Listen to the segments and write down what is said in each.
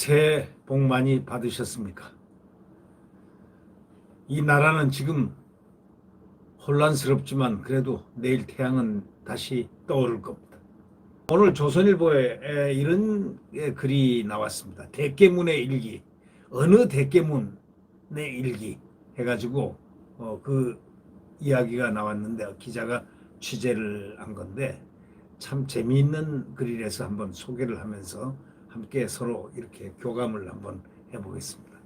새해 복 많이 받으셨습니까? 이 나라는 지금 혼란스럽지만 그래도 내일 태양은 다시 떠오를 겁니다. 오늘 조선일보에 이런 글이 나왔습니다. 대깨문의 일기, 어느 대깨문의 일기 해가지고 그 이야기가 나왔는데 기자가 취재를 한 건데 참 재미있는 글이라서 한번 소개를 하면서 함께 서로 이렇게 교감을 한번 해보겠습니다.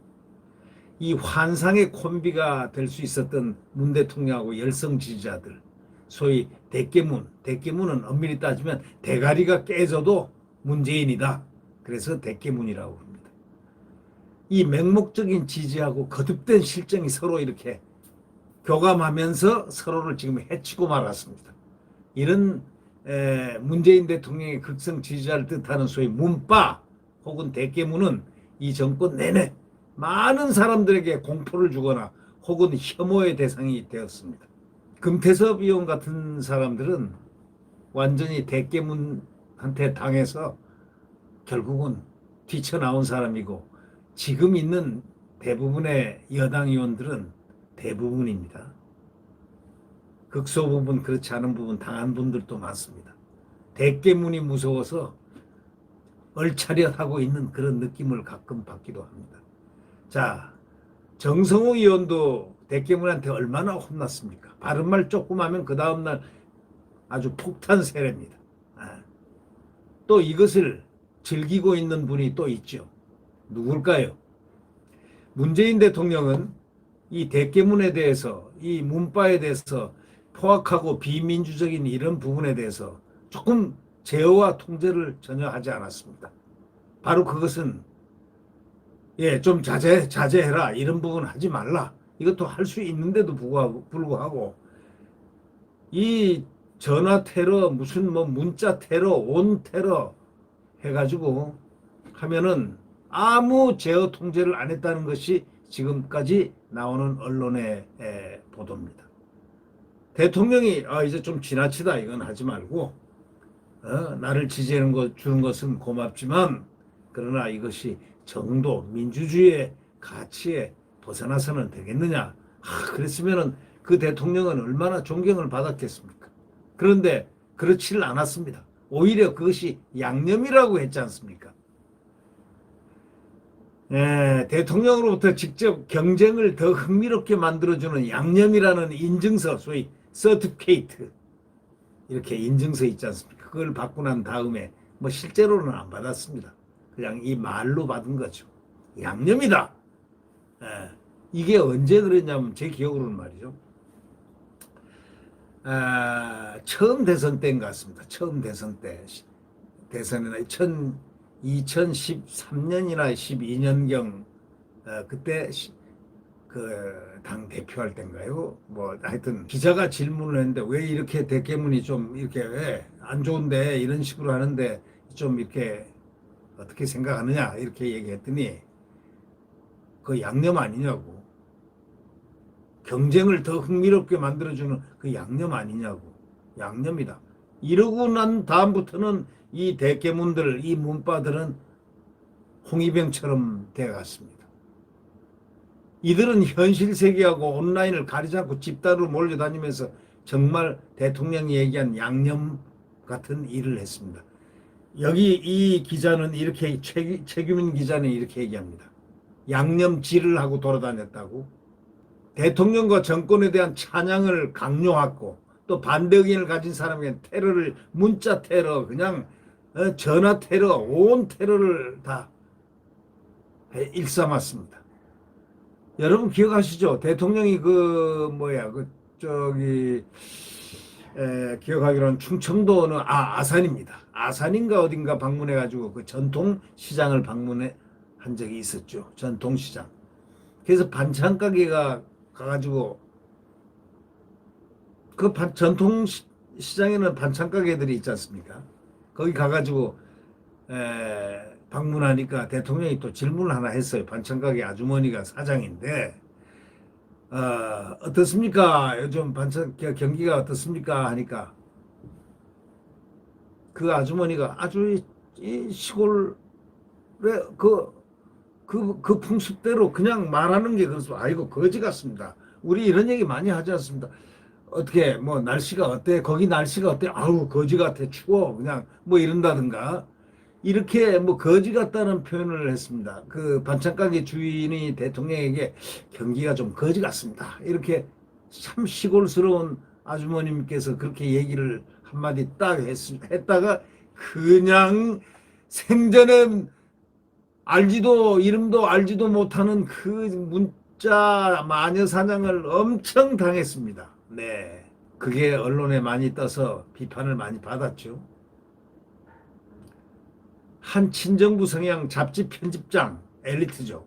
이 환상의 콤비가 될 수 있었던 문 대통령하고 열성 지지자들, 소위 대깨문은 엄밀히 따지면 대가리가 깨져도 문재인이다. 그래서 대깨문이라고 합니다. 이 맹목적인 지지하고 거듭된 실정이 서로 이렇게 교감하면서 서로를 지금 해치고 말았습니다. 이런 문재인 대통령의 극성 지지자를 뜻하는 소위 문파 혹은 대깨문은 이 정권 내내 많은 사람들에게 공포를 주거나 혹은 혐오의 대상이 되었습니다. 금태섭 의원 같은 사람들은 완전히 대깨문한테 당해서 결국은 뛰쳐나온 사람이고 지금 있는 대부분의 여당 의원들은 대부분입니다. 극소 부분 그렇지 않은 부분 당한 분들도 많습니다. 대깨문이 무서워서 얼차려하고 있는 그런 느낌을 가끔 받기도 합니다. 자, 정성호 의원도 대깨문한테 얼마나 혼났습니까? 바른말 조금 하면 그 다음날 아주 폭탄 세례입니다. 또 이것을 즐기고 있는 분이 또 있죠. 누굴까요? 문재인 대통령은 이 대깨문에 대해서 이 문파에 대해서 포악하고 비민주적인 이런 부분에 대해서 조금 제어와 통제를 전혀 하지 않았습니다. 바로 그것은 좀 자제해라 이런 부분 하지 말라 이것도 할 수 있는데도 불구하고 이 전화 테러 무슨 뭐 문자 테러 온 테러 해가지고 하면은 아무 제어 통제를 안 했다는 것이 지금까지 나오는 언론의 보도입니다. 대통령이 이제 좀 지나치다 이건 하지 말고 나를 지지하는 주는 것은 고맙지만 그러나 이것이 정도 민주주의의 가치에 벗어나서는 되겠느냐. 그랬으면은 그 대통령은 얼마나 존경을 받았겠습니까? 그런데 그렇지를 않았습니다. 오히려 그것이 양념이라고 했지 않습니까? 대통령으로부터 직접 경쟁을 더 흥미롭게 만들어주는 양념이라는 인증서, 소위 서티피케이트 이렇게 인증서 있지 않습니까? 그걸 받고 난 다음에 뭐 실제로는 안 받았습니다. 그냥 이 말로 받은 거죠. 양념이다. 이게 언제 그랬냐면 제 기억으로는 말이죠. 처음 대선 때인 것 같습니다. 처음 대선 때 대선이나 2013년이나 12년경 그때 그 당 대표할 때인가요? 뭐 하여튼 기자가 질문을 했는데 왜 이렇게 대깨문이 좀 이렇게 왜 안 좋은데 이런 식으로 하는데 좀 이렇게 어떻게 생각하느냐 이렇게 얘기했더니 그 양념 아니냐고. 경쟁을 더 흥미롭게 만들어주는 그 양념 아니냐고. 양념이다. 이러고 난 다음부터는 이 대깨문들, 이 문파들은 홍위병처럼 되어갔습니다. 이들은 현실 세계하고 온라인을 가리지 않고 집단으로 몰려다니면서 정말 대통령이 얘기한 양념 같은 일을 했습니다. 여기 이 기자는 이렇게 최규민 기자는 이렇게 얘기합니다. 양념질을 하고 돌아다녔다고. 대통령과 정권에 대한 찬양을 강요하고 또 반대 의견을 가진 사람에게 테러를 문자 테러 그냥 전화 테러 온 테러를 다 일삼았습니다. 여러분 기억하시죠? 대통령이 기억하기로는 충청도는 아산입니다. 아산인가 어딘가 방문해가지고 그 전통시장을 방문해 한 적이 있었죠. 전통시장. 그래서 반찬 가게가 가가지고 그 전통시장에는 반찬 가게들이 있지 않습니까? 거기 가가지고 방문하니까 대통령이 또 질문을 하나 했어요. 반찬 가게 아주머니가 사장인데 어떻습니까? 요즘 반찬 경기가 어떻습니까? 하니까 그 아주머니가 아주 이 시골에 그 그 풍습대로 그냥 말하는 게 그렇습니다. 아이고 거지 같습니다. 우리 이런 얘기 많이 하지 않습니다. 어떻게 뭐 날씨가 어때? 거기 날씨가 어때? 아우 거지 같아 추워 그냥 뭐 이런다든가 이렇게 뭐 거지 같다는 표현을 했습니다. 그 반찬 가게 주인이 대통령에게 경기가 좀 거지 같습니다. 이렇게 참 시골스러운 아주머님께서 그렇게 얘기를 한마디 딱 했다가 그냥 생전에 알지도 이름도 알지도 못하는 그 문자 마녀 사냥을 엄청 당했습니다. 네. 그게 언론에 많이 떠서 비판을 많이 받았죠. 한 친정부 성향 잡지 편집장 엘리트죠.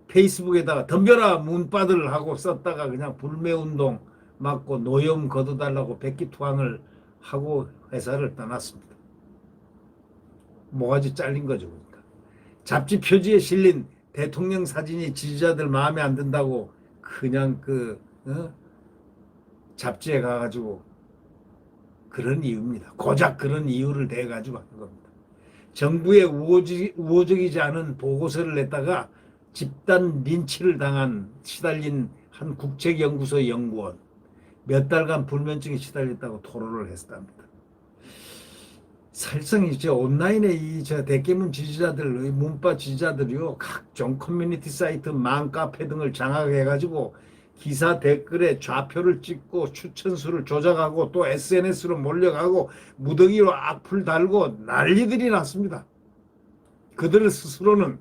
페이스북에다가 덤벼라 문바들 하고 썼다가 그냥 불매운동 맞고 노염 걷어달라고 백기투항을 하고 회사를 떠났습니다. 모가지 잘린 거죠. 그러니까. 잡지 표지에 실린 대통령 사진이 지지자들 마음에 안 든다고 그냥 잡지에 가가지고 그런 이유입니다. 고작 그런 이유를 대가지고 한 겁니다. 정부의 우호적이지 않은 보고서를 냈다가 집단 린치를 시달린 한 국책연구소 연구원 몇 달간 불면증에 시달렸다고 토로를 했답니다. 사실상 이제 온라인에 저 대깨문 지지자들, 문바 지지자들이요 각종 커뮤니티 사이트, 망 카페 등을 장악해가지고 기사 댓글에 좌표를 찍고 추천수를 조작하고 또 SNS로 몰려가고 무더기로 악플 달고 난리들이 났습니다. 그들 스스로는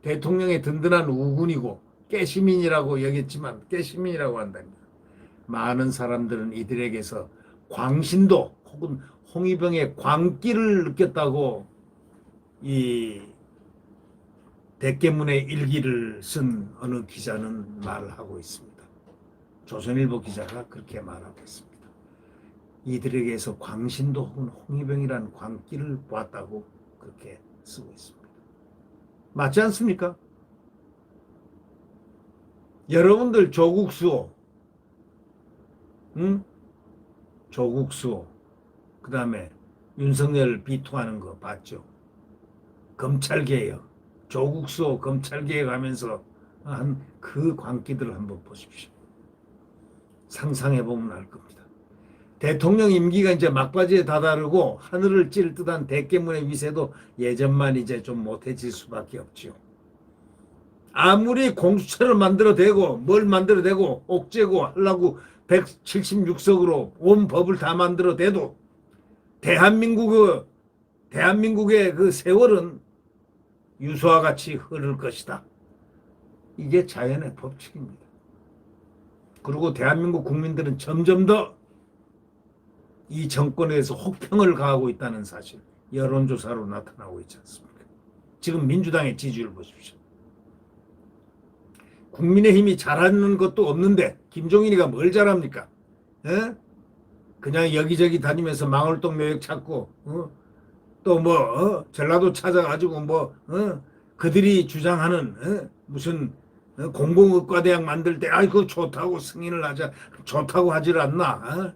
대통령의 든든한 우군이고 깨시민이라고 여겼지만 깨시민이라고 한답니다. 많은 사람들은 이들에게서 광신도 혹은 홍위병의 광기를 느꼈다고 이 대깨문의 일기를 쓴 어느 기자는 말을 하고 있습니다. 조선일보 기자가 그렇게 말하고 있습니다. 이들에게서 광신도 혹은 홍위병이라는 광기를 보았다고 그렇게 쓰고 있습니다. 맞지 않습니까? 여러분들 조국 수호, 응? 조국 수호, 그 다음에 윤석열 비토하는 거 봤죠? 검찰개혁, 조국 수호 검찰개혁 하면서 한 그 광기들을 한번 보십시오. 상상해보면 알 겁니다. 대통령 임기가 이제 막바지에 다다르고 하늘을 찌를 듯한 대깨문의 위세도 예전만 이제 좀 못해질 수밖에 없지요. 아무리 공수처를 만들어대고 뭘 만들어대고 옥죄고 하려고 176석으로 온 법을 다 만들어대도 대한민국의 그 세월은 유수와 같이 흐를 것이다. 이게 자연의 법칙입니다. 그리고 대한민국 국민들은 점점 더 이 정권에 대해서 혹평을 가하고 있다는 사실 여론조사로 나타나고 있지 않습니까? 지금 민주당의 지지율 보십시오. 국민의힘이 잘하는 것도 없는데 김종인이가 뭘 잘합니까? 에? 그냥 여기저기 다니면서 망월동 묘역 찾고 또 뭐 전라도 찾아가지고 그들이 주장하는 무슨 공공의과대학 만들 때 그거 좋다고 승인을 하자 좋다고 하질 않나?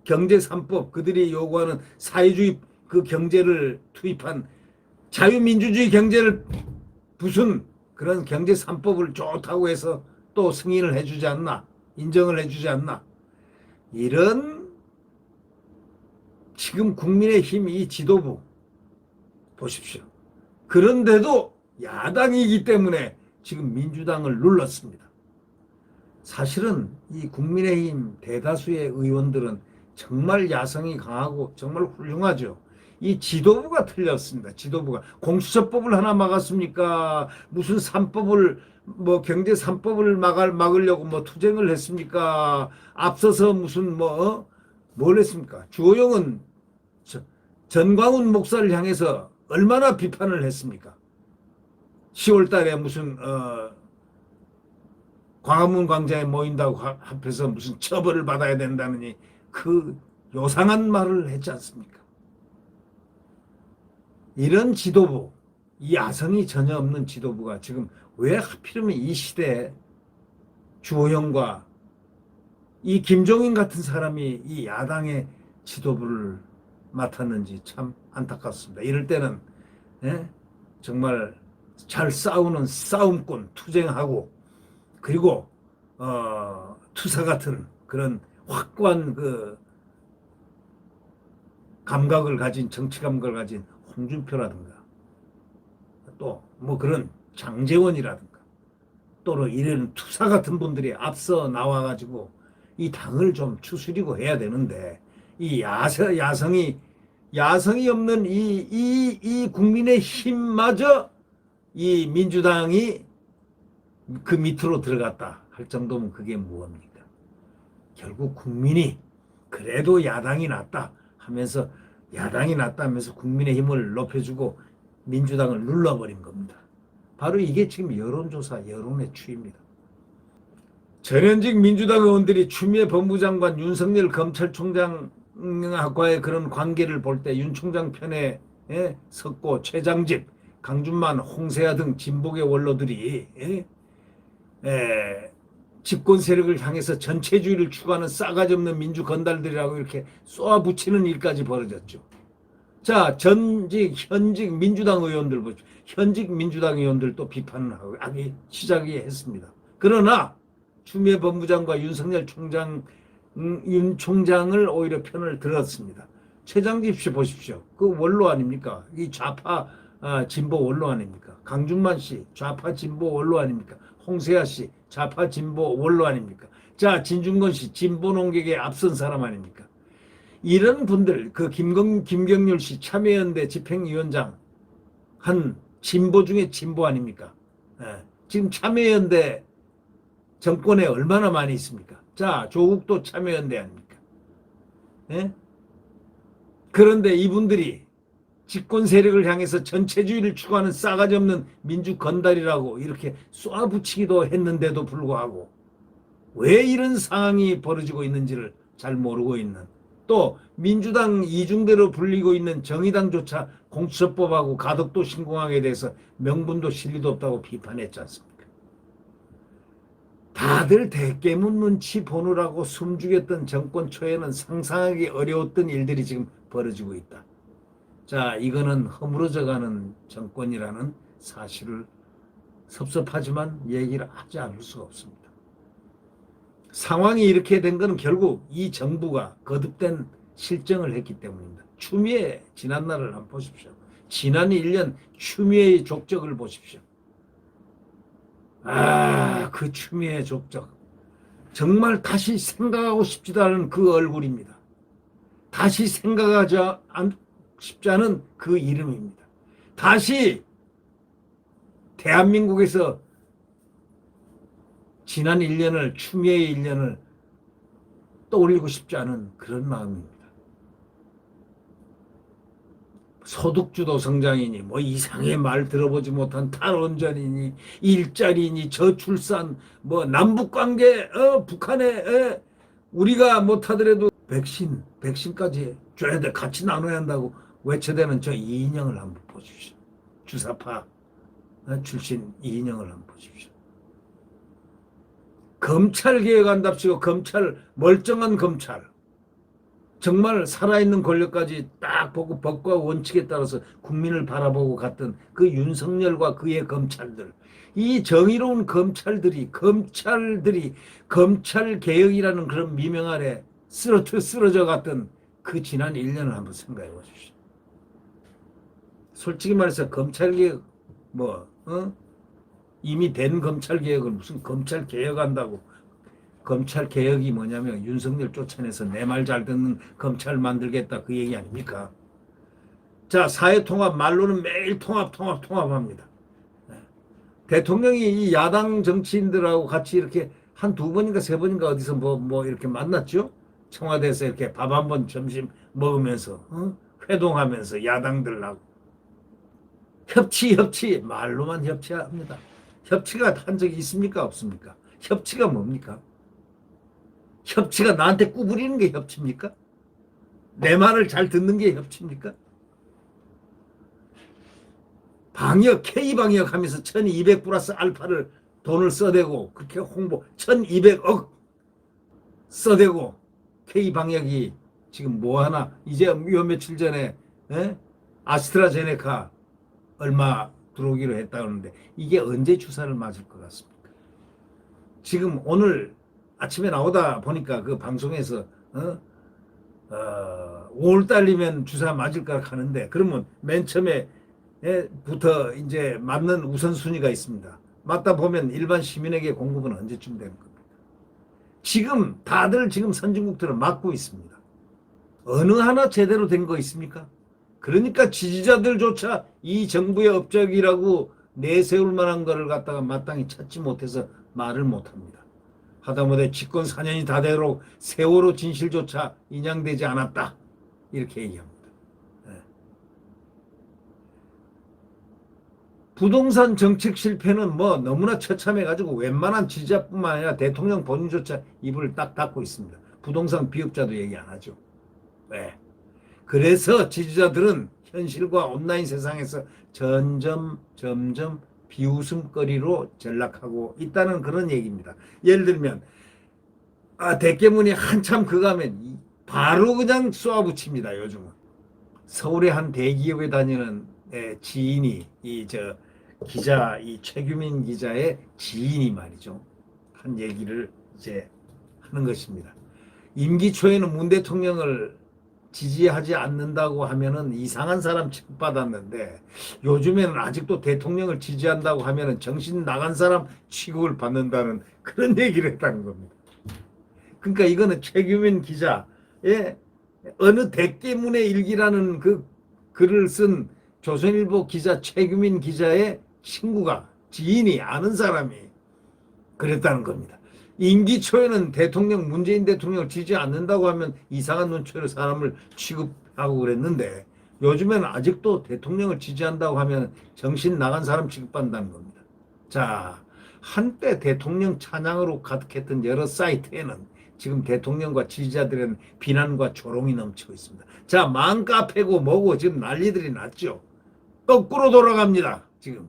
경제 3법 그들이 요구하는 사회주의 그 경제를 투입한 자유민주주의 경제를 무슨 그런 경제 3법을 좋다고 해서 또 승인을 해주지 않나? 인정을 해주지 않나? 이런 지금 국민의힘 이 지도부 보십시오. 그런데도 야당이기 때문에 지금 민주당을 눌렀습니다. 사실은 이 국민의힘 대다수의 의원들은 정말 야성이 강하고 정말 훌륭하죠. 이 지도부가 틀렸습니다. 지도부가 공수처법을 하나 막았습니까? 무슨 3법을 뭐 경제 3법을 막으려고 뭐 투쟁을 했습니까? 앞서서 무슨 뭘 했습니까? 주호영은 전광훈 목사를 향해서 얼마나 비판을 했습니까? 10월 달에 무슨 광화문 광장에 모인다고 합해서 무슨 처벌을 받아야 된다느니 그 요상한 말을 했지 않습니까? 이런 지도부, 이 야성이 전혀 없는 지도부가 지금 왜 하필이면 이 시대에 주호영과 이 김종인 같은 사람이 이 야당의 지도부를 맡았는지 참 안타깝습니다. 이럴 때는 정말 잘 싸우는 싸움꾼 투쟁하고, 그리고 투사 같은 그런 확고한 그 감각을 가진, 정치 감각을 가진 홍준표라든가, 또 뭐 그런 장제원이라든가, 또는 이런 투사 같은 분들이 앞서 나와가지고 이 당을 좀 추스리고 해야 되는데, 이 야성이 없는 이 국민의 힘마저 이 민주당이 그 밑으로 들어갔다 할 정도면 그게 무엇입니까? 결국 국민이 그래도 야당이 낫다 하면서, 야당이 낫다 하면서 국민의 힘을 높여주고 민주당을 눌러버린 겁니다. 바로 이게 지금 여론조사, 여론의 추이입니다. 전현직 민주당 의원들이 추미애 법무장관, 윤석열 검찰총장과의 그런 관계를 볼 때 윤 총장 편에 섰고, 최장집, 강준만, 홍세아 등 진보계 원로들이 집권 세력을 향해서 전체주의를 추구하는 싸가지 없는 민주 건달들이라고 이렇게 쏘아붙이는 일까지 벌어졌죠. 자, 현직 민주당 의원들 보십시오. 현직 민주당 의원들도 비판을 하기 시작이 했습니다. 그러나 추미애 법무장과 윤 총장을 오히려 편을 들었습니다. 최장집 씨 보십시오. 그 원로 아닙니까? 이 좌파 진보 원로 아닙니까? 강준만 씨 좌파 진보 원로 아닙니까? 홍세아 씨 좌파 진보 원로 아닙니까? 자, 진중권 씨 진보 농객에 앞선 사람 아닙니까? 이런 분들, 그 김경률 씨 참여연대 집행위원장 한 진보 중에 진보 아닙니까? 지금 참여연대 정권에 얼마나 많이 있습니까? 자, 조국도 참여연대 아닙니까? 그런데 이분들이 집권 세력을 향해서 전체주의를 추구하는 싸가지 없는 민주 건달이라고 이렇게 쏘아붙이기도 했는데도 불구하고 왜 이런 상황이 벌어지고 있는지를 잘 모르고 있는, 또 민주당 이중대로 불리고 있는 정의당조차 공수처법하고 가덕도 신공항에 대해서 명분도 실리도 없다고 비판했지 않습니까? 다들 대깨문 눈치 보느라고 숨죽였던 정권 초에는 상상하기 어려웠던 일들이 지금 벌어지고 있다. 자, 이거는 허물어져가는 정권이라는 사실을 섭섭하지만 얘기를 하지 않을 수가 없습니다. 상황이 이렇게 된 것은 결국 이 정부가 거듭된 실정을 했기 때문입니다. 추미애 지난날을 한번 보십시오. 지난 1년 추미애의 족적을 보십시오. 그 추미애 족적. 정말 다시 생각하고 싶지도 않은 그 얼굴입니다. 다시 생각하지 싶지 않은 그 이름입니다. 다시 대한민국에서 지난 1년을, 추미애의 1년을 떠올리고 싶지 않은 그런 마음입니다. 소득주도 성장이니 뭐 이상의 말 들어보지 못한 탈원전이니 일자리니 저출산, 뭐 남북관계, 북한에 우리가 못하더라도 백신까지 줘야 돼, 같이 나눠야 한다고 외쳐대는 저 이인영을 한번 보십시오. 주사파 출신 이인영을 한번 보십시오. 검찰 개혁한답시고 멀쩡한 검찰, 정말 살아있는 권력까지 딱 보고 법과 원칙에 따라서 국민을 바라보고 갔던 그 윤석열과 그의 검찰들, 이 정의로운 검찰들 개혁이라는 그런 미명 아래 쓰러져 갔던 그 지난 1년을 한번 생각해 보십시오. 솔직히 말해서 검찰개혁 이미 된 검찰개혁을 무슨 검찰개혁한다고, 검찰개혁이 뭐냐면 윤석열 쫓아내서 내 말 잘 듣는 검찰 만들겠다 그 얘기 아닙니까? 자, 사회통합, 말로는 매일 통합합니다. 대통령이 이 야당 정치인들하고 같이 이렇게 한 2번인가 3번인가 어디서 뭐 이렇게 만났죠? 청와대에서 이렇게 밥 한 번 점심 먹으면서 회동하면서 야당들하고 협치 말로만 협치합니다. 협치가 한 적이 있습니까? 없습니까? 협치가 뭡니까? 협치가 나한테 꾸부리는 게 협치입니까? 내 말을 잘 듣는 게 협치입니까? K방역 하면서 1200 플러스 알파를 돈을 써대고 그렇게 홍보 1200억 써대고 K방역이 지금 뭐하나, 이제 요 며칠 전에 아스트라제네카 얼마 들어오기로 했다는데 이게 언제 주사를 맞을 것 같습니까? 지금 오늘 아침에 나오다 보니까 그 방송에서 5월 달이면 주사 맞을까 하는데 그러면 맨 처음에부터 이제 맞는 우선순위가 있습니다. 맞다 보면 일반 시민에게 공급은 언제쯤 되는 겁니다. 지금 다들 지금 선진국들은 맞고 있습니다. 어느 하나 제대로 된 거 있습니까? 그러니까 지지자들조차 이 정부의 업적이라고 내세울 만한 거를 갖다가 마땅히 찾지 못해서 말을 못합니다. 하다못해 집권 4년이 다 되도록 세월호 진실조차 인양되지 않았다. 이렇게 얘기합니다. 네. 부동산 정책 실패는 뭐 너무나 처참해가지고 웬만한 지지자뿐만 아니라 대통령 본인조차 입을 딱 닫고 있습니다. 부동산 비업자도 얘기 안 하죠. 왜? 그래서 지지자들은 현실과 온라인 세상에서 점점 비웃음거리로 전락하고 있다는 그런 얘기입니다. 예를 들면 대깨문이 한참 그가면 바로 그냥 쏘아붙입니다. 요즘은 서울의 한 대기업에 다니는 지인이 기자 최규민 기자의 지인이 말이죠. 한 얘기를 이제 하는 것입니다. 임기 초에는 문 대통령을 지지하지 않는다고 하면은 이상한 사람 취급받았는데 요즘에는 아직도 대통령을 지지한다고 하면은 정신 나간 사람 취급을 받는다는 그런 얘기를 했다는 겁니다. 그러니까 이거는 최규민 기자의 어느 대깨문의 일기라는 그 글을 쓴 조선일보 기자 최규민 기자의 친구가 지인이 아는 사람이 그랬다는 겁니다. 임기 초에는 문재인 대통령을 지지 않는다고 하면 이상한 눈초리로 사람을 취급하고 그랬는데 요즘에는 아직도 대통령을 지지한다고 하면 정신 나간 사람 취급받는다는 겁니다. 자, 한때 대통령 찬양으로 가득했던 여러 사이트에는 지금 대통령과 지지자들은 비난과 조롱이 넘치고 있습니다. 자, 맘카페고 뭐고 지금 난리들이 났죠. 거꾸로 돌아갑니다. 지금.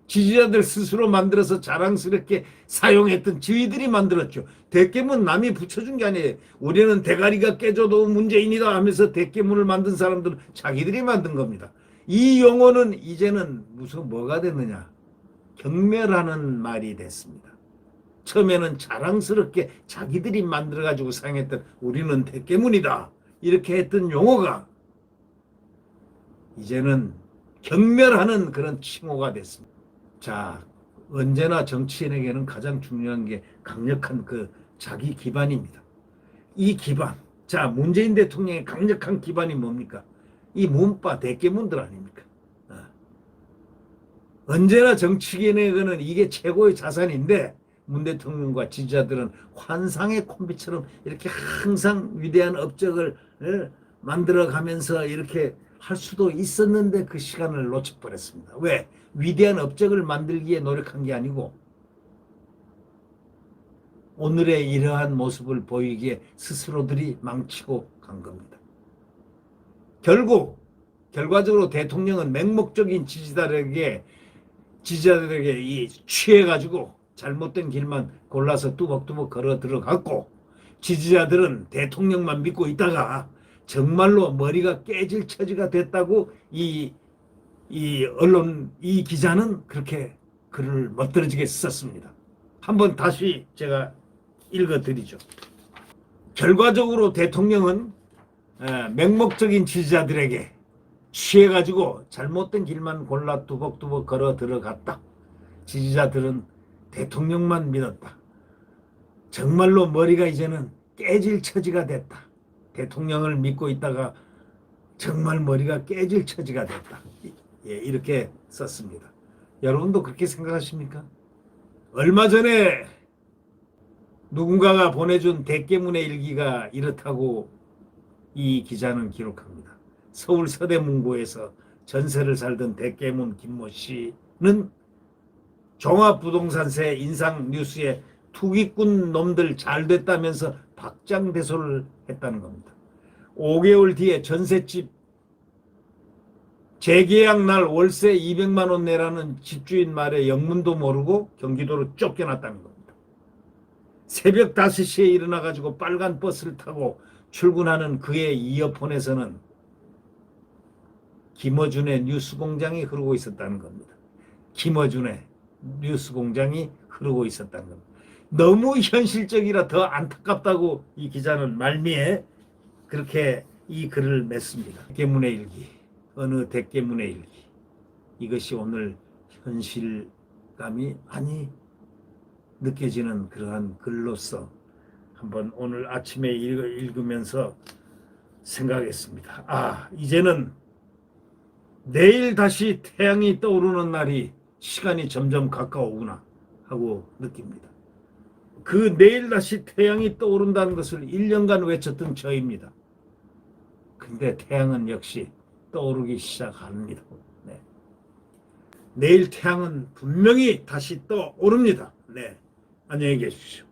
지지자들 스스로 만들어서 자랑스럽게 사용했던 저희들이 만들었죠. 대깨문 남이 붙여준 게 아니에요. 우리는 대가리가 깨져도 문재인이다 하면서 대깨문을 만든 사람들은 자기들이 만든 겁니다. 이 용어는 이제는 무슨 뭐가 됐느냐. 경멸하는 말이 됐습니다. 처음에는 자랑스럽게 자기들이 만들어가지고 사용했던 우리는 대깨문이다. 이렇게 했던 용어가 이제는 경멸하는 그런 칭호가 됐습니다. 자, 언제나 정치인에게는 가장 중요한 게 강력한 그 자기 기반입니다. 이 기반. 자, 문재인 대통령의 강력한 기반이 뭡니까? 이 문바 대깨문들 아닙니까? 언제나 정치인에게는 이게 최고의 자산인데 문 대통령과 지지자들은 환상의 콤비처럼 이렇게 항상 위대한 업적을 만들어가면서 이렇게 할 수도 있었는데 그 시간을 놓쳐버렸습니다. 왜? 위대한 업적을 만들기에 노력한 게 아니고 오늘의 이러한 모습을 보이기에 스스로들이 망치고 간 겁니다. 결과적으로 대통령은 맹목적인 지지자들에게 취해가지고 잘못된 길만 골라서 뚜벅뚜벅 걸어 들어갔고 지지자들은 대통령만 믿고 있다가 정말로 머리가 깨질 처지가 됐다고 이 기자는 그렇게 글을 멋들어지게 썼습니다. 한번 다시 제가 읽어드리죠. 결과적으로 대통령은 맹목적인 지지자들에게 취해가지고 잘못된 길만 골라 뚜벅뚜벅 걸어 들어갔다. 지지자들은 대통령만 믿었다. 정말로 머리가 이제는 깨질 처지가 됐다. 대통령을 믿고 있다가 정말 머리가 깨질 처지가 됐다. 이렇게 썼습니다. 여러분도 그렇게 생각하십니까? 얼마 전에 누군가가 보내준 대깨문의 일기가 이렇다고 이 기자는 기록합니다. 서울 서대문구에서 전세를 살던 대깨문 김모 씨는 종합부동산세 인상 뉴스에 투기꾼 놈들 잘 됐다면서 박장대소를 했다는 겁니다. 5개월 뒤에 전셋집 재계약 날 월세 200만 원 내라는 집주인 말에 영문도 모르고 경기도로 쫓겨났다는 겁니다. 새벽 5시에 일어나가지고 빨간 버스를 타고 출근하는 그의 이어폰에서는 김어준의 뉴스공장이 흐르고 있었다는 겁니다. 김어준의 뉴스공장이 흐르고 있었다는 겁니다. 너무 현실적이라 더 안타깝다고 이 기자는 말미에 그렇게 이 글을 맺습니다. 대깨문의 일기, 어느 대깨문의 일기. 이것이 오늘 현실감이 많이 느껴지는 그러한 글로서 한번 오늘 아침에 읽으면서 생각했습니다. 아, 이제는 내일 다시 태양이 떠오르는 날이 시간이 점점 가까워오구나 하고 느낍니다. 그 내일 다시 태양이 떠오른다는 것을 1년간 외쳤던 저입니다. 근데 태양은 역시 떠오르기 시작합니다. 네. 내일 태양은 분명히 다시 떠오릅니다. 네. 안녕히 계십시오.